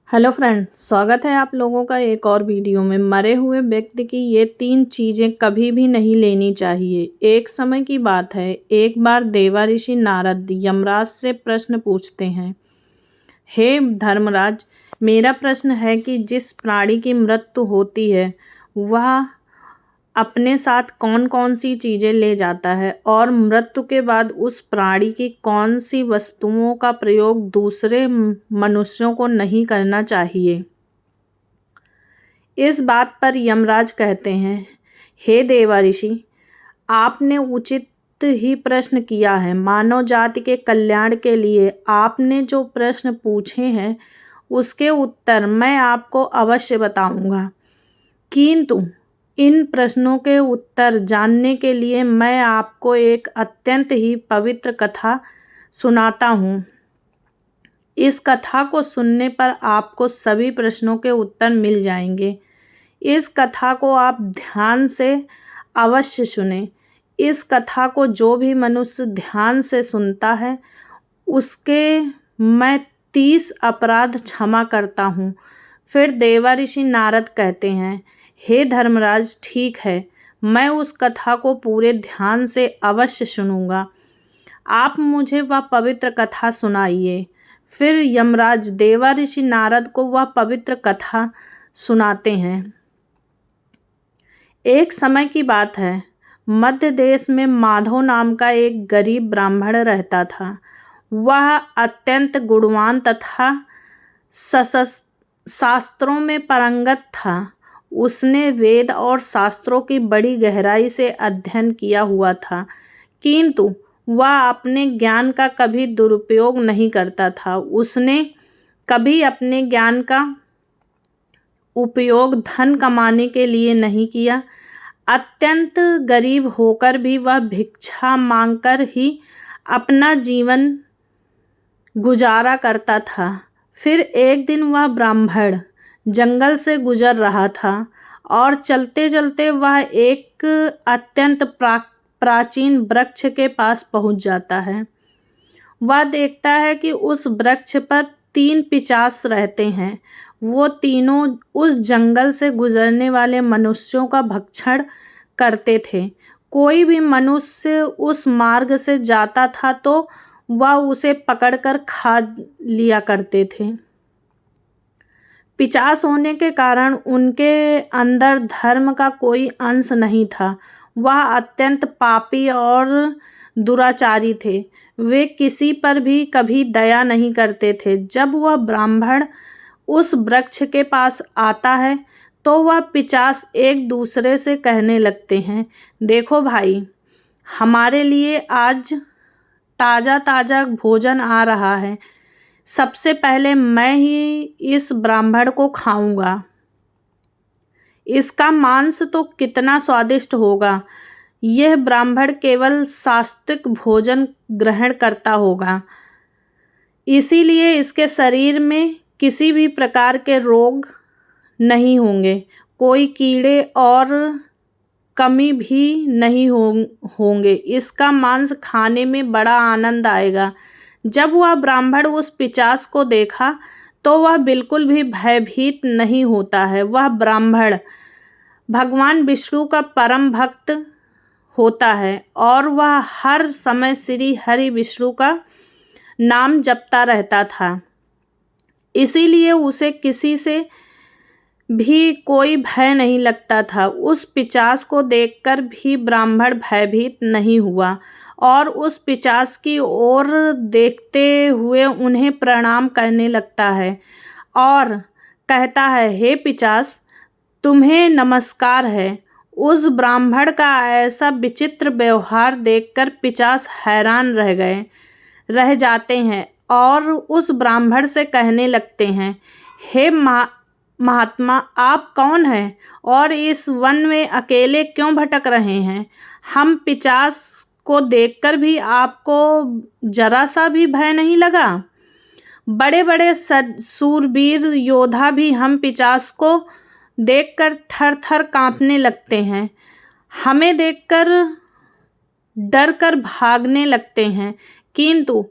Hello friends, स्वागत है आप लोगों का एक और वीडियो में। मरे हुए व्यक्ति की ये 3 चीज़ें कभी भी नहीं लेनी चाहिए। एक समय की बात है, एक बार देवर्षि नारद यमराज से प्रश्न पूछते हैं, हे धर्मराज, मेरा प्रश्न है कि जिस प्राणी की मृत्यु होती है वह अपने साथ कौन कौन सी चीज़ें ले जाता है और मृत्यु के बाद उस प्राणी की कौन सी वस्तुओं का प्रयोग दूसरे मनुष्यों को नहीं करना चाहिए। इस बात पर यमराज कहते हैं, हे देवर्षि, आपने उचित ही प्रश्न किया है। मानव जाति के कल्याण के लिए आपने जो प्रश्न पूछे हैं उसके उत्तर मैं आपको अवश्य बताऊंगा, किंतु इन प्रश्नों के उत्तर जानने के लिए मैं आपको एक अत्यंत ही पवित्र कथा सुनाता हूँ। इस कथा को सुनने पर आपको सभी प्रश्नों के उत्तर मिल जाएंगे। इस कथा को आप ध्यान से अवश्य सुनें। इस कथा को जो भी मनुष्य ध्यान से सुनता है उसके मैं 30 अपराध क्षमा करता हूँ। फिर देवर्षि नारद कहते हैं, हे धर्मराज, ठीक है, मैं उस कथा को पूरे ध्यान से अवश्य सुनूंगा। आप मुझे वह पवित्र कथा सुनाइए। फिर यमराज देवर्षि नारद को वह पवित्र कथा सुनाते हैं। एक समय की बात है, मध्य देश में माधव नाम का एक गरीब ब्राह्मण रहता था। वह अत्यंत गुणवान तथा शास्त्रों में पारंगत था। उसने वेद और शास्त्रों की बड़ी गहराई से अध्ययन किया हुआ था, किंतु वह अपने ज्ञान का कभी दुरुपयोग नहीं करता था। उसने कभी अपने ज्ञान का उपयोग धन कमाने के लिए नहीं किया। अत्यंत गरीब होकर भी वह भिक्षा मांगकर ही अपना जीवन गुजारा करता था। फिर एक दिन वह ब्राह्मण जंगल से गुजर रहा था और चलते चलते वह एक अत्यंत प्राचीन वृक्ष के पास पहुंच जाता है। वह देखता है कि उस वृक्ष पर 3 पिशाच रहते हैं। वो तीनों उस जंगल से गुजरने वाले मनुष्यों का भक्षण करते थे। कोई भी मनुष्य उस मार्ग से जाता था तो वह उसे पकड़कर खा लिया करते थे। पिशाच होने के कारण उनके अंदर धर्म का कोई अंश नहीं था। वह अत्यंत पापी और दुराचारी थे। वे किसी पर भी कभी दया नहीं करते थे। जब वह ब्राह्मण उस वृक्ष के पास आता है तो वह पिशाच एक दूसरे से कहने लगते हैं, देखो भाई, हमारे लिए आज ताज़ा ताज़ा भोजन आ रहा है। सबसे पहले मैं ही इस ब्राह्मण को खाऊंगा। इसका मांस तो कितना स्वादिष्ट होगा। यह ब्राह्मण केवल सात्विक भोजन ग्रहण करता होगा, इसीलिए इसके शरीर में किसी भी प्रकार के रोग नहीं होंगे, कोई कीड़े और कमी भी नहीं होंगे। इसका मांस खाने में बड़ा आनंद आएगा। जब वह ब्राह्मण उस पिशाच को देखा तो वह बिल्कुल भी भयभीत नहीं होता है। वह ब्राह्मण भगवान विष्णु का परम भक्त होता है और वह हर समय श्री हरि विष्णु का नाम जपता रहता था। इसीलिए उसे किसी से भी कोई भय नहीं लगता था। उस पिशाच को देखकर भी ब्राह्मण भयभीत नहीं हुआ और उस पिशाच की ओर देखते हुए उन्हें प्रणाम करने लगता है और कहता है, हे पिशाच, तुम्हें नमस्कार है। उस ब्राह्मण का ऐसा विचित्र व्यवहार देखकर पिशाच हैरान रह जाते हैं और उस ब्राह्मण से कहने लगते हैं, हे महात्मा, आप कौन हैं और इस वन में अकेले क्यों भटक रहे हैं? हम पिशाच को देखकर भी आपको जरा सा भी भय नहीं लगा? बड़े बड़े सूरवीर योद्धा भी हम पिशाच को देखकर थर थर कांपने लगते हैं। हमें देखकर डर कर भागने लगते हैं, किंतु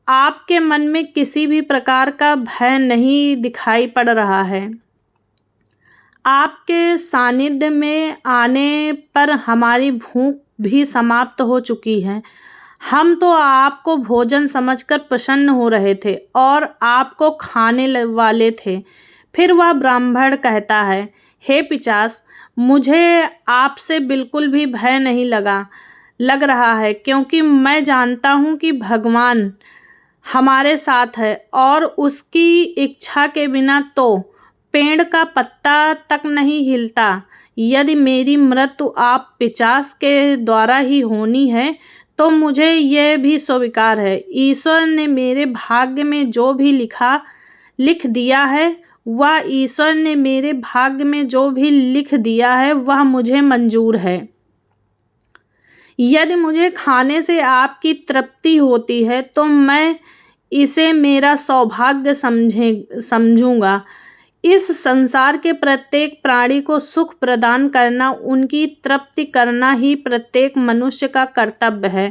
आपके मन में किसी भी प्रकार का भय नहीं दिखाई पड़ रहा है। आपके सानिध्य में आने पर हमारी भूख भी समाप्त हो चुकी है। हम तो आपको भोजन समझकर प्रसन्न हो रहे थे और आपको खाने वाले थे। फिर वह ब्राह्मण कहता है, हे पिशाच, मुझे आपसे बिल्कुल भी भय नहीं लग रहा है, क्योंकि मैं जानता हूँ कि भगवान हमारे साथ है और उसकी इच्छा के बिना तो पेड़ का पत्ता तक नहीं हिलता। यदि मेरी मृत्यु आप पिशाच के द्वारा ही होनी है तो मुझे यह भी स्वीकार है। ईश्वर ने मेरे भाग्य में जो भी लिख दिया है वह मुझे मंजूर है। यदि मुझे खाने से आपकी तृप्ति होती है तो मैं इसे मेरा सौभाग्य समझूंगा। इस संसार के प्रत्येक प्राणी को सुख प्रदान करना, उनकी तृप्ति करना ही प्रत्येक मनुष्य का कर्तव्य है।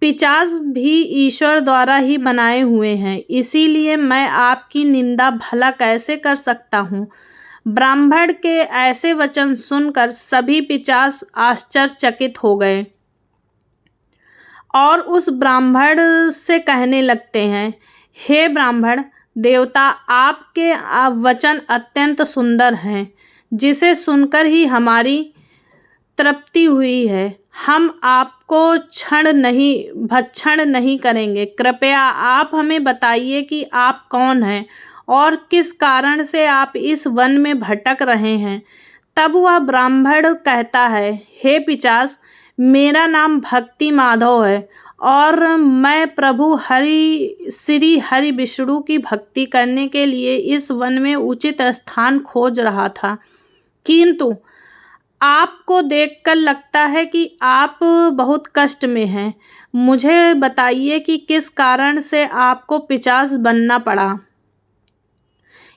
पिशाच भी ईश्वर द्वारा ही बनाए हुए हैं, इसीलिए मैं आपकी निंदा भला कैसे कर सकता हूँ। ब्राह्मण के ऐसे वचन सुनकर सभी पिशाच आश्चर्यचकित हो गए और उस ब्राह्मण से कहने लगते हैं, हे ब्राह्मण देवता, आपके वचन अत्यंत सुंदर हैं, जिसे सुनकर ही हमारी तृप्ति हुई है। हम आपको भक्षण नहीं करेंगे। कृपया आप हमें बताइए कि आप कौन हैं और किस कारण से आप इस वन में भटक रहे हैं। तब वह ब्राह्मण कहता है, हे पिशाच, मेरा नाम भक्ति माधव है और मैं प्रभु श्री हरि विष्णु की भक्ति करने के लिए इस वन में उचित स्थान खोज रहा था, किंतु आपको देखकर लगता है कि आप बहुत कष्ट में हैं। मुझे बताइए कि किस कारण से आपको पिशाच बनना पड़ा।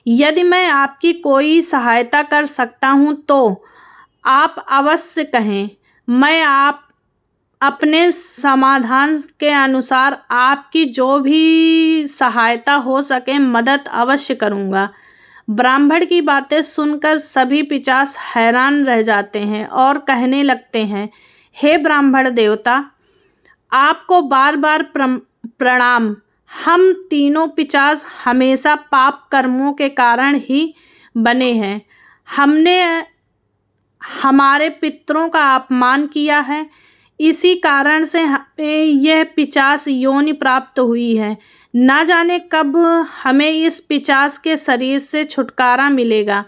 यदि मैं आपकी कोई सहायता कर सकता हूँ तो आप अवश्य कहें। मैं अपने समाधान के अनुसार आपकी जो भी सहायता हो सके मदद अवश्य करूँगा। ब्राह्मण की बातें सुनकर सभी पिशाच हैरान रह जाते हैं और कहने लगते हैं, हे ब्राह्मण देवता, आपको बार बार प्रणाम। हम तीनों पिशाच हमेशा पाप कर्मों के कारण ही बने हैं। हमने हमारे पितरों का अपमान किया है, इसी कारण से हमें यह पिशाच योनि प्राप्त हुई है। ना जाने कब हमें इस पिशाच के शरीर से छुटकारा मिलेगा।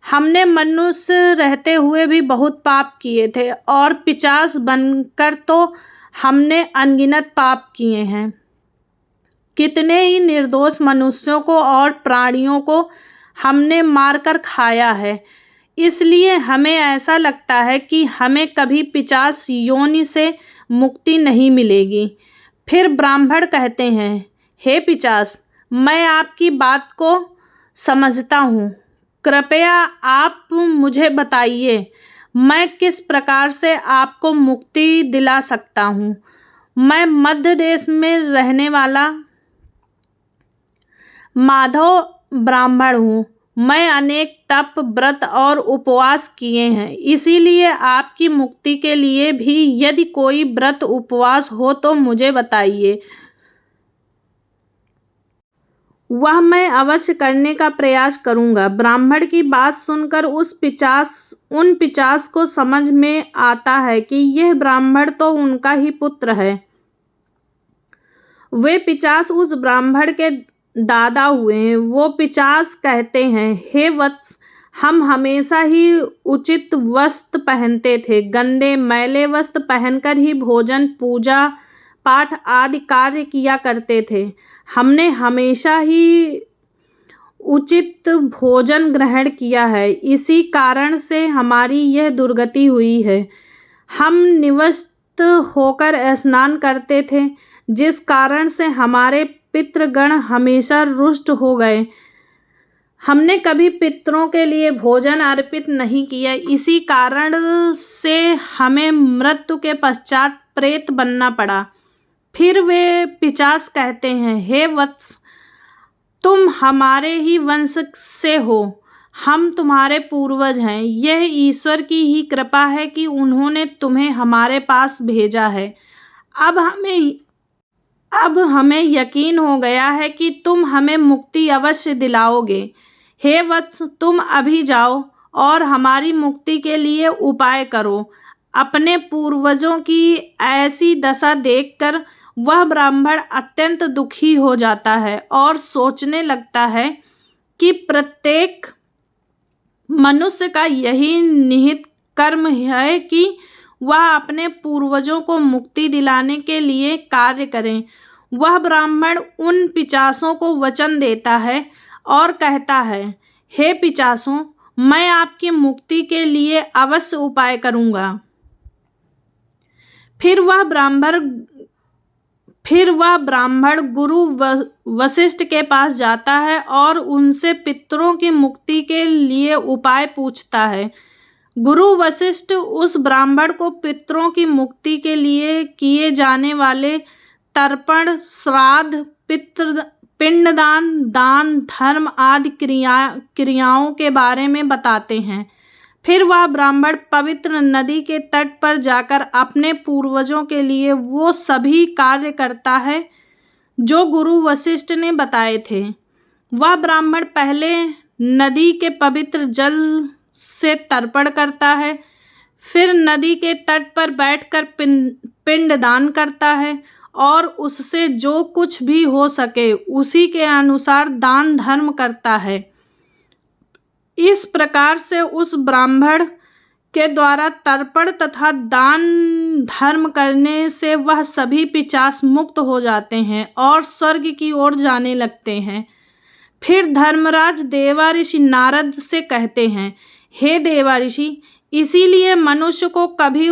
हमने मनुष्य रहते हुए भी बहुत पाप किए थे और पिशाच बनकर तो हमने अनगिनत पाप किए हैं। कितने ही निर्दोष मनुष्यों को और प्राणियों को हमने मारकर खाया है। इसलिए हमें ऐसा लगता है कि हमें कभी पिशाच योनि से मुक्ति नहीं मिलेगी। फिर ब्राह्मण कहते हैं, हे पिशाच, मैं आपकी बात को समझता हूँ। कृपया आप मुझे बताइए, मैं किस प्रकार से आपको मुक्ति दिला सकता हूँ। मैं मध्य देश में रहने वाला माधव ब्राह्मण हूँ। मैं अनेक तप, व्रत और उपवास किए हैं, इसीलिए आपकी मुक्ति के लिए भी यदि कोई व्रत उपवास हो तो मुझे बताइए। वह मैं अवश्य करने का प्रयास करूंगा। ब्राह्मण की बात सुनकर उन पिशाच को समझ में आता है कि यह ब्राह्मण तो उनका ही पुत्र है। वे पिशाच उस ब्राह्मण के दादा हुए हैं। वो पिशाच कहते हैं, हे वत्स, हम हमेशा ही उचित वस्त्र पहनते थे। गंदे मैले वस्त्र पहनकर ही भोजन, पूजा पाठ आदि कार्य किया करते थे। हमने हमेशा ही उचित भोजन ग्रहण किया है, इसी कारण से हमारी यह दुर्गति हुई है। हम निवस्त्र होकर स्नान करते थे, जिस कारण से हमारे पितृगण हमेशा रुष्ट हो गए। हमने कभी पितरों के लिए भोजन अर्पित नहीं किया, इसी कारण से हमें मृत्यु के पश्चात प्रेत बनना पड़ा। फिर वे पिशाच कहते हैं, हे वत्स, तुम हमारे ही वंश से हो, हम तुम्हारे पूर्वज हैं। यह ईश्वर की ही कृपा है कि उन्होंने तुम्हें हमारे पास भेजा है। अब हमें यकीन हो गया है कि तुम हमें मुक्ति अवश्य दिलाओगे। हे वत्स, तुम अभी जाओ और हमारी मुक्ति के लिए उपाय करो। अपने पूर्वजों की ऐसी दशा देखकर वह ब्राह्मण अत्यंत दुखी हो जाता है और सोचने लगता है कि प्रत्येक मनुष्य का यही निहित कर्म है कि वह अपने पूर्वजों को मुक्ति दिलाने के लिए कार्य करें। वह ब्राह्मण उन पिशाचों को वचन देता है और कहता है, हे पिशाचों, मैं आपकी मुक्ति के लिए अवश्य उपाय करूंगा। फिर वह ब्राह्मण गुरु वशिष्ठ के पास जाता है और उनसे पितरों की मुक्ति के लिए उपाय पूछता है। गुरु वशिष्ठ उस ब्राह्मण को पितरों की मुक्ति के लिए किए जाने वाले तर्पण, श्राद्ध, पिंडदान, दान, धर्म आदि क्रियाओं के बारे में बताते हैं। फिर वह ब्राह्मण पवित्र नदी के तट पर जाकर अपने पूर्वजों के लिए वो सभी कार्य करता है जो गुरु वशिष्ठ ने बताए थे। वह ब्राह्मण पहले नदी के पवित्र जल से तर्पण करता है, फिर नदी के तट पर बैठकर पिंडदान करता है और उससे जो कुछ भी हो सके उसी के अनुसार दान धर्म करता है। इस प्रकार से उस ब्राह्मण के द्वारा तर्पण तथा दान धर्म करने से वह सभी पिशाच मुक्त हो जाते हैं और स्वर्ग की ओर जाने लगते हैं। फिर धर्मराज देवर्षि नारद से कहते हैं, हे देवर्षि, इसीलिए मनुष्य को कभी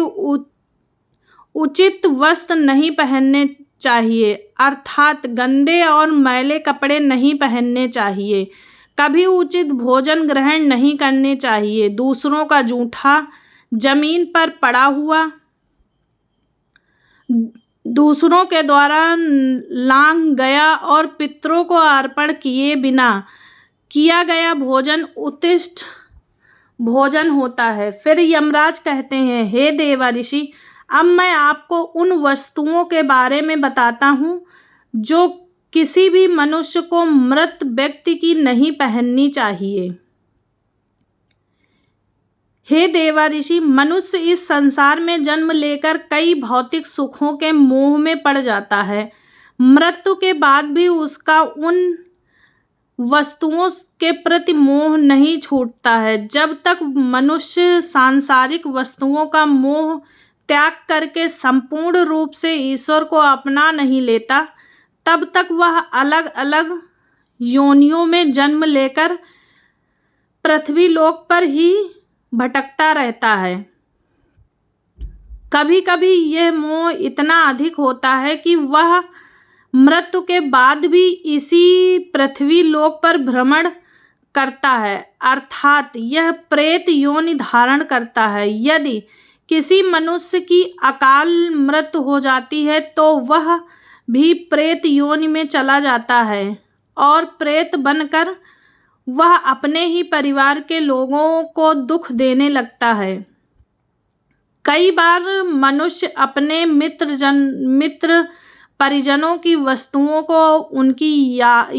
उचित वस्त्र नहीं पहनने चाहिए, अर्थात गंदे और मैले कपड़े नहीं पहनने चाहिए। कभी उचित भोजन ग्रहण नहीं करने चाहिए। दूसरों का जूठा, जमीन पर पड़ा हुआ, दूसरों के द्वारा लांघ गया और पितरों को अर्पण किए बिना किया गया भोजन उत्कृष्ट भोजन होता है। फिर यमराज कहते हैं, हे देवर्षि, अब मैं आपको उन वस्तुओं के बारे में बताता हूँ जो किसी भी मनुष्य को मृत व्यक्ति की नहीं पहननी चाहिए। हे देवर्षि, मनुष्य इस संसार में जन्म लेकर कई भौतिक सुखों के मोह में पड़ जाता है। मृत्यु के बाद भी उसका उन वस्तुओं के प्रति मोह नहीं छूटता है। जब तक मनुष्य सांसारिक वस्तुओं का मोह त्याग करके संपूर्ण रूप से ईश्वर को अपना नहीं लेता, तब तक वह अलग अलग योनियों में जन्म लेकर पृथ्वी लोक पर ही भटकता रहता है। कभी कभी यह मोह इतना अधिक होता है कि वह मृत्यु के बाद भी इसी पृथ्वी लोक पर भ्रमण करता है, अर्थात यह प्रेत योनि धारण करता है। यदि किसी मनुष्य की अकाल मृत्यु हो जाती है तो वह भी प्रेत योनि में चला जाता है और प्रेत बनकर वह अपने ही परिवार के लोगों को दुख देने लगता है। कई बार मनुष्य अपने मित्र परिजनों की वस्तुओं को उनकी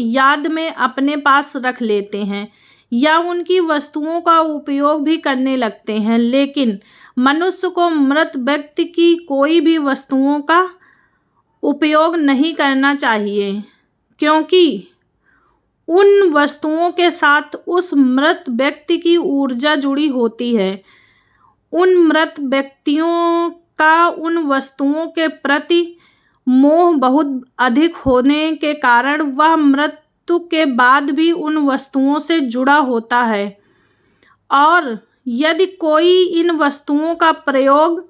याद में अपने पास रख लेते हैं या उनकी वस्तुओं का उपयोग भी करने लगते हैं, लेकिन मनुष्य को मृत व्यक्ति की कोई भी वस्तुओं का उपयोग नहीं करना चाहिए, क्योंकि उन वस्तुओं के साथ उस मृत व्यक्ति की ऊर्जा जुड़ी होती है। उन मृत व्यक्तियों का उन वस्तुओं के प्रति मोह बहुत अधिक होने के कारण वह मृत्यु के बाद भी उन वस्तुओं से जुड़ा होता है और यदि कोई इन वस्तुओं का प्रयोग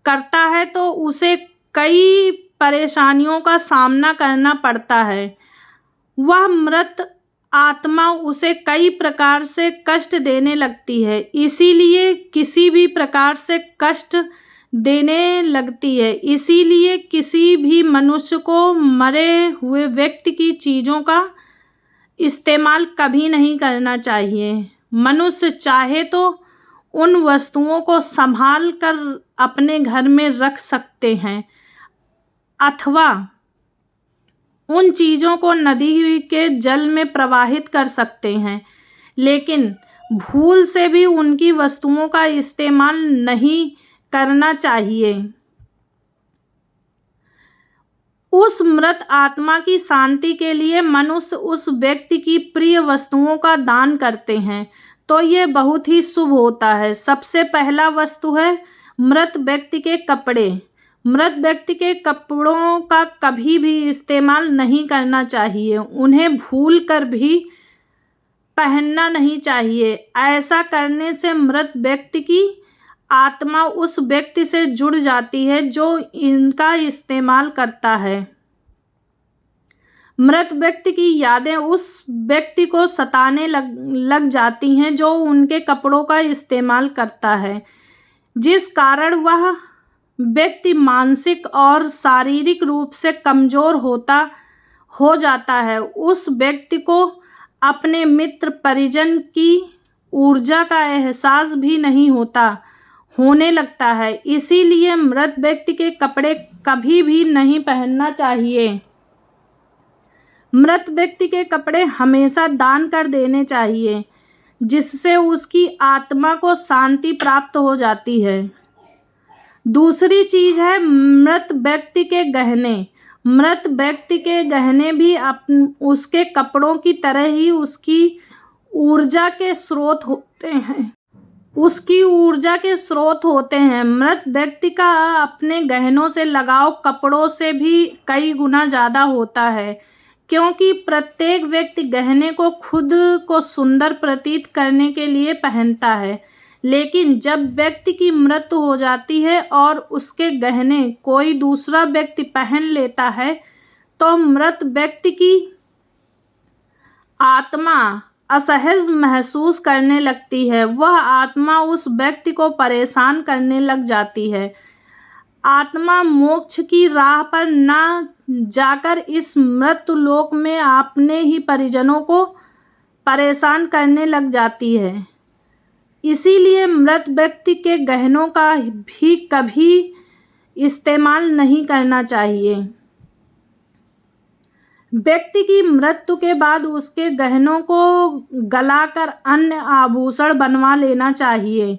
करता है तो उसे कई परेशानियों का सामना करना पड़ता है। वह मृत आत्मा उसे कई प्रकार से कष्ट देने लगती है। इसीलिए किसी भी प्रकार से कष्ट देने लगती है। इसीलिए किसी भी मनुष्य को मरे हुए व्यक्ति की चीज़ों का इस्तेमाल कभी नहीं करना चाहिए। मनुष्य चाहे तो उन वस्तुओं को संभाल कर अपने घर में रख सकते हैं अथवा उन चीज़ों को नदी के जल में प्रवाहित कर सकते हैं, लेकिन भूल से भी उनकी वस्तुओं का इस्तेमाल नहीं करना चाहिए। उस मृत आत्मा की शांति के लिए मनुष्य उस व्यक्ति की प्रिय वस्तुओं का दान करते हैं तो यह बहुत ही शुभ होता है। सबसे पहला वस्तु है मृत व्यक्ति के कपड़े। मृत व्यक्ति के कपड़ों का कभी भी इस्तेमाल नहीं करना चाहिए, उन्हें भूल कर भी पहनना नहीं चाहिए। ऐसा करने से मृत व्यक्ति की आत्मा उस व्यक्ति से जुड़ जाती है जो इनका इस्तेमाल करता है। मृत व्यक्ति की यादें उस व्यक्ति को सताने लग जाती हैं जो उनके कपड़ों का इस्तेमाल करता है, जिस कारण वह व्यक्ति मानसिक और शारीरिक रूप से कमज़ोर हो जाता है। उस व्यक्ति को अपने मित्र परिजन की ऊर्जा का एहसास भी नहीं होने लगता है। इसीलिए मृत व्यक्ति के कपड़े कभी भी नहीं पहनना चाहिए। मृत व्यक्ति के कपड़े हमेशा दान कर देने चाहिए, जिससे उसकी आत्मा को शांति प्राप्त हो जाती है। दूसरी चीज़ है मृत व्यक्ति के गहने। मृत व्यक्ति के गहने भी उसके कपड़ों की तरह ही उसकी ऊर्जा के स्रोत होते हैं। मृत व्यक्ति का अपने गहनों से लगाव कपड़ों से भी कई गुना ज़्यादा होता है, क्योंकि प्रत्येक व्यक्ति गहने को खुद को सुंदर प्रतीत करने के लिए पहनता है। लेकिन जब व्यक्ति की मृत्यु हो जाती है और उसके गहने कोई दूसरा व्यक्ति पहन लेता है तो मृत व्यक्ति की आत्मा असहज महसूस करने लगती है। वह आत्मा उस व्यक्ति को परेशान करने लग जाती है। आत्मा मोक्ष की राह पर न जाकर इस मृत्यु लोक में अपने ही परिजनों को परेशान करने लग जाती है। इसीलिए मृत व्यक्ति के गहनों का भी कभी इस्तेमाल नहीं करना चाहिए। व्यक्ति की मृत्यु के बाद उसके गहनों को गलाकर अन्य आभूषण बनवा लेना चाहिए,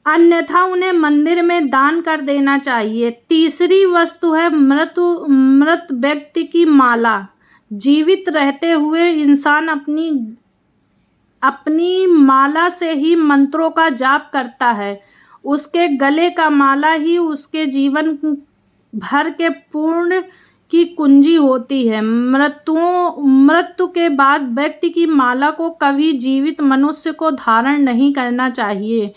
अन्यथा उन्हें मंदिर में दान कर देना चाहिए। तीसरी वस्तु है मृत व्यक्ति की माला। जीवित रहते हुए इंसान अपनी माला से ही मंत्रों का जाप करता है। उसके गले का माला ही उसके जीवन भर के पुण्य की कुंजी होती है। मृत्यु के बाद व्यक्ति की माला को कभी जीवित मनुष्य को धारण नहीं करना चाहिए।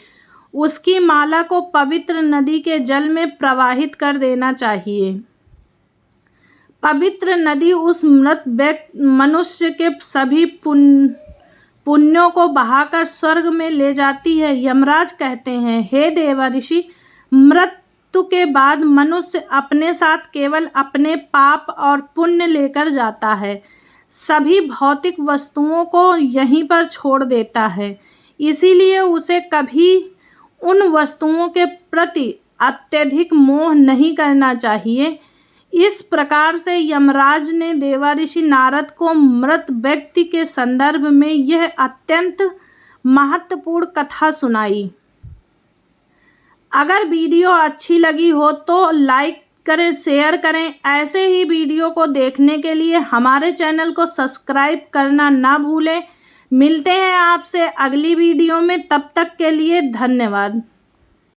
उसकी माला को पवित्र नदी के जल में प्रवाहित कर देना चाहिए। पवित्र नदी उस मृत मनुष्य के सभी पुण्यों को बहाकर स्वर्ग में ले जाती है। यमराज कहते हैं, हे देवर्षि, मृत्यु के बाद मनुष्य अपने साथ केवल अपने पाप और पुण्य लेकर जाता है, सभी भौतिक वस्तुओं को यहीं पर छोड़ देता है। इसीलिए उसे कभी उन वस्तुओं के प्रति अत्यधिक मोह नहीं करना चाहिए। इस प्रकार से यमराज ने देवर्षि नारद को मृत व्यक्ति के संदर्भ में यह अत्यंत महत्वपूर्ण कथा सुनाई। अगर वीडियो अच्छी लगी हो तो लाइक करें, शेयर करें। ऐसे ही वीडियो को देखने के लिए हमारे चैनल को सब्सक्राइब करना ना भूलें। मिलते हैं आपसे अगली वीडियो में, तब तक के लिए धन्यवाद।